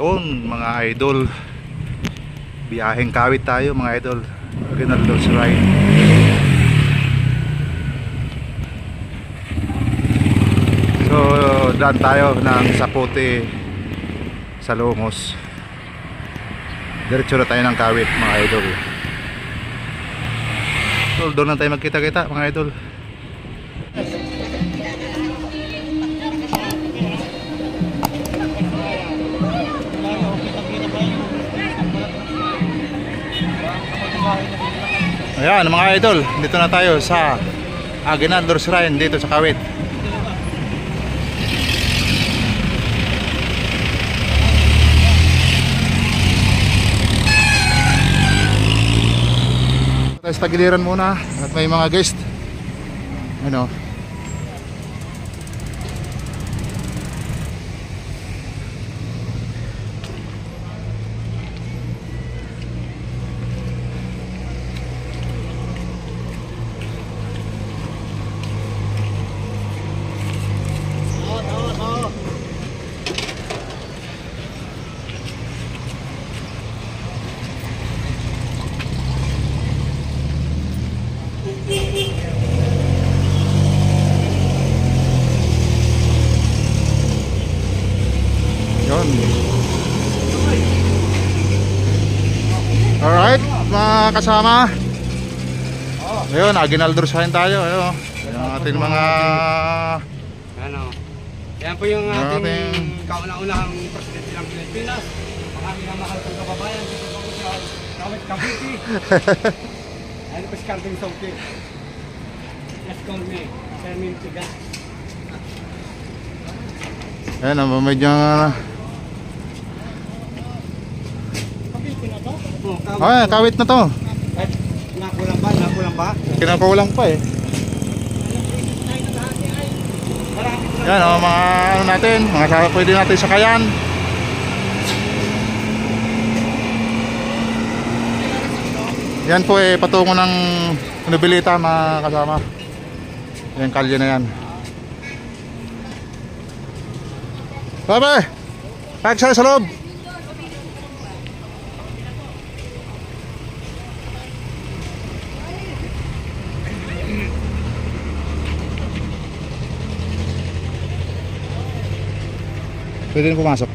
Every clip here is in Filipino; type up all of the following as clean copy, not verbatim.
Yun mga idol, biyaheng Kawit tayo mga idol. Aguinaldo's Ride. So daan tayo ng Zapote sa Lomos. Diretso na tayo ng Kawit mga idol. So doon na tayo magkita-kita mga idol. Ayan mga idol, dito na tayo sa Aguinaldo's Ride dito sa Kawit. Tayo sa tagiliran muna at may mga guest. Ano? Alright mga kasama, ayun, Aguinaldo's Ride tayo. Ayun, yung ating mga ano, yan po yung ating kauna-unahang presidente ng Pilipinas, ang aming mahal kong kababayan dito po sa Kawit, Cavite. Ayun po si Kanting Sauki. Let's call me Fermin Tigas. ayun, medyo ay, Kawit na to. Nakulang ba? Nakulang ba? Kinakulang pa eh. Yan o, mga ano natin, mga pwede natin sakayan. Yan po eh, patungo ng Nobilita mga kasama. Yan, kalye na yan. Sabi, pagsaya sa loob. Pwede na pumasok?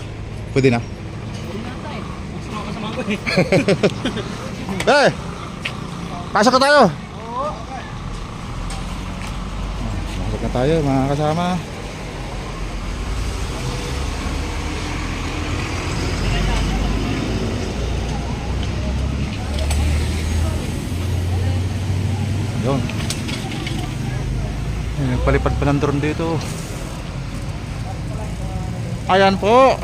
Pwede na? Eh! Pasok na tayo! Pasok na tayo mga kasama. Yun. Nagpalipad pa ng drone dito. Ayan po.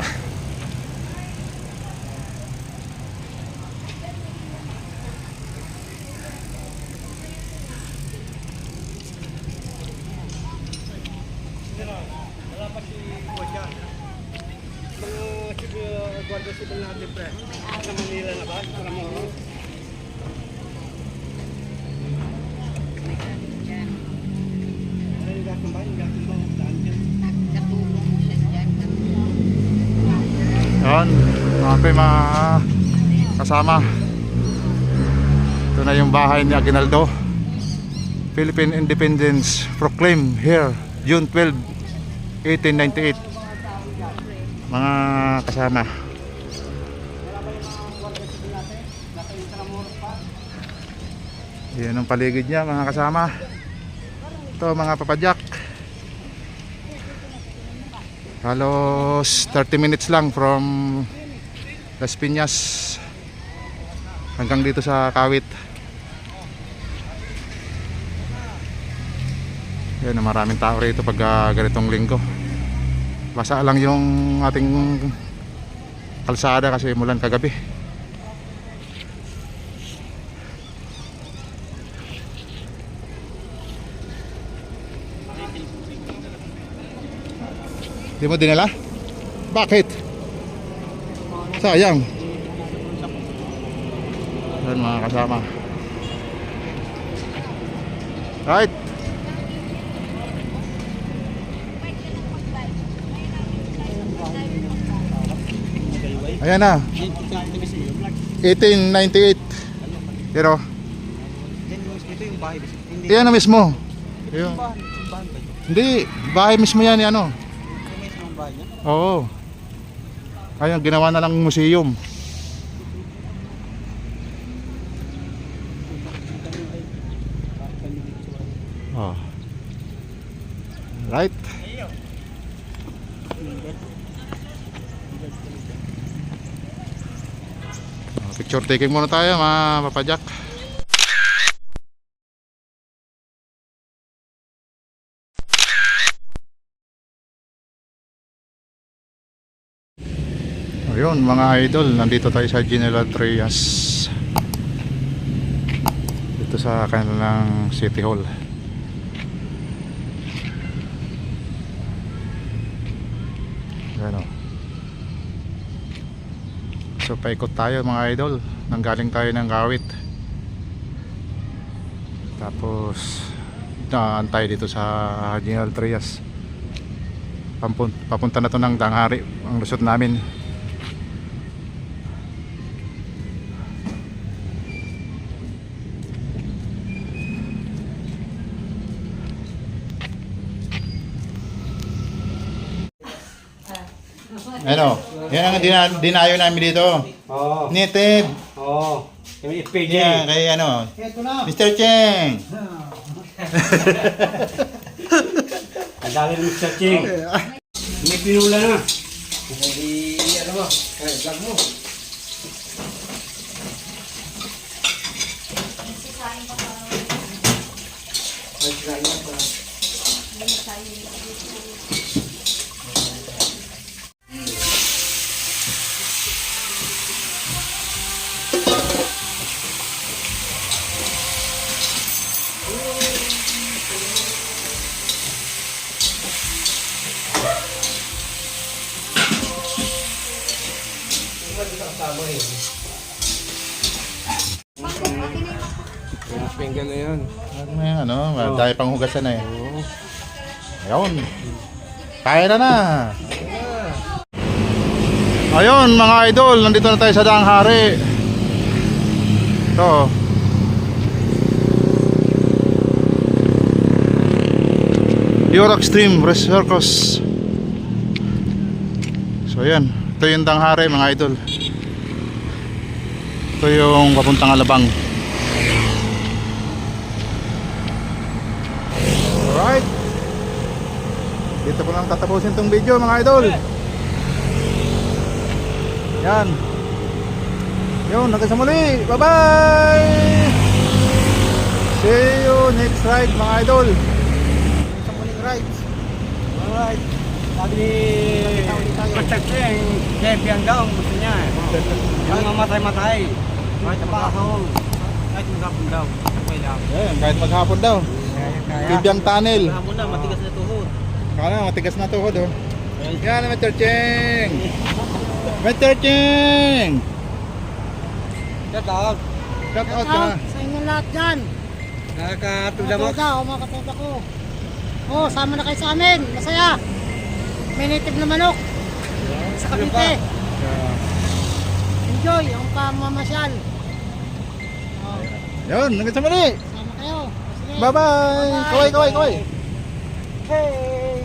Wala pa si Kuya. Mga guardia civil natin pre. Sa Manila na ba? Para mo. Yan, mga kasama. Ito na yung bahay ni Aguinaldo. Philippine Independence proclaimed here June 12, 1898. Mga kasama. Yan ang paligid niya mga kasama. Ito mga papadyak. Halos 30 minutes lang from Las Piñas hanggang dito sa Kawit. Yan, maraming tao rito pag ganitong linggo. Basa lang yung ating kalsada kasi mulan kagabi. Di mo dinala? Bakit? Sayang. Yan mga kasama. Right. Ayan na. 1898. Pero Ito yung bahay. Hindi. yan na mismo. Yun. Bahay ba? Hindi, bahay mismo yan, ano. Ito mismo ang bahay niya. Oo. Ayun, ginawa na lang museum. Oh. Right. Picture taking muna tayo mga papadyak. Ayun mga idol, nandito tayo sa General Trias. Dito sa kanilang City Hall. Ayan o. So paikot tayo mga idol. Nanggaling tayo ng Kawit. Tapos naantay dito sa General Trias. Papunta na to ng Tanghari ang lusot namin. Ano? Yan ang dinayo namin dito. Oo. Native. Oo. Yung FPG. Yan, kay ano? Mr. Cheng. Ang dami ng Mr. Ching. May pinula na. Hindi, ano ba? Vlog mo. Yung finger na yun. May ano, dahil pang hugasan na eh. Ayun. Kaya na. Ayun mga idol, nandito na tayo sa Tanghari. Ito. Euro Extreme Race Circus. So yan, ito yung Tanghari mga idol. Ito yung papuntang Alabang. Alright. Dito ko lang tatapusin tong video mga idol. Yan. Yun, hanggang sa muli. Bye bye. See you next ride mga idol. Sa muling rides. Alright. Sabi ni Mr. Ching, champion daw ang gusto niya. Yung mamatay-matay. Kahit napakahol. Kahit maghapon daw. Okay lang. Yan, kahit maghapon daw. Kibyang tunnel. Maghapon daw, matigas na tuhod. Kala matigas na tuhod oh. Yan Mr. Cheng. Mr. Cheng. Shout out. Shout out ka. Sa inyo lahat dyan. Nakakatuda mo. Katuda, mga katuda ko. Oh, sama na kayo sa amin. Masaya. May native na manok. Sa Cavite. Enjoy ang pamamasyal. Oh, Yun, hanggang sa muli. sama kayo. Sige. Bye bye. Kaway, kaway, kaway. Hey!